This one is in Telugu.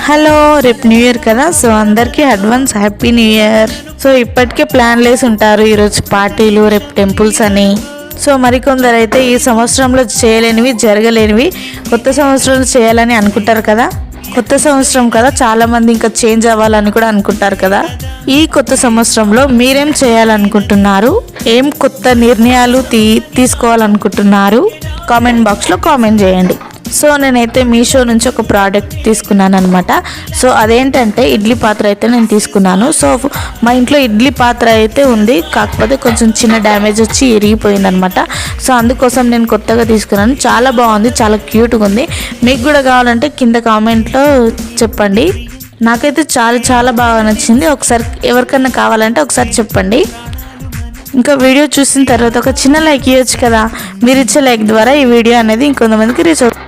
హలో, రేపు న్యూ ఇయర్ కదా. సో అందరికీ advance happy new year. So ఇప్పటికే ప్లాన్ వేసి ఉంటారు ఈరోజు పార్టీలు, రేపు టెంపుల్స్ అని. సో మరికొందరు అయితే ఈ సంవత్సరంలో చేయలేనివి, జరగలేనివి కొత్త సంవత్సరంలో చేయాలని అనుకుంటారు కదా. కొత్త సంవత్సరం కదా, చాలామంది ఇంకా చేంజ్ అవ్వాలని కూడా అనుకుంటారు కదా. ఈ కొత్త సంవత్సరంలో మీరేం చేయాలనుకుంటున్నారు, ఏం కొత్త నిర్ణయాలు తీసుకోవాలనుకుంటున్నారు, కామెంట్ బాక్స్లో కామెంట్ చేయండి. సో నేనైతే మీషో నుంచి ఒక ప్రోడక్ట్ తీసుకున్నాను అనమాట. సో అదేంటంటే ఇడ్లీ పాత్ర అయితే నేను తీసుకున్నాను. సో మా ఇంట్లో ఇడ్లీ పాత్ర అయితే ఉంది, కాకపోతే కొంచెం చిన్న డ్యామేజ్ వచ్చి ఇరిగిపోయింది అనమాట. సో అందుకోసం నేను కొత్తగా తీసుకున్నాను. చాలా బాగుంది, చాలా క్యూట్గా ఉంది. మీకు కూడా కావాలంటే కింద కామెంట్లో చెప్పండి. నాకైతే చాలా చాలా బాగా నచ్చింది. ఒకసారి ఎవరికన్నా కావాలంటే ఒకసారి చెప్పండి. ఇంకా వీడియో చూసిన తర్వాత ఒక చిన్న లైక్ ఇవ్వచ్చు కదా. మీరు ఇచ్చే లైక్ ద్వారా ఈ వీడియో అనేది ఇంకొంతమందికి రీచ్ అవుతుంది.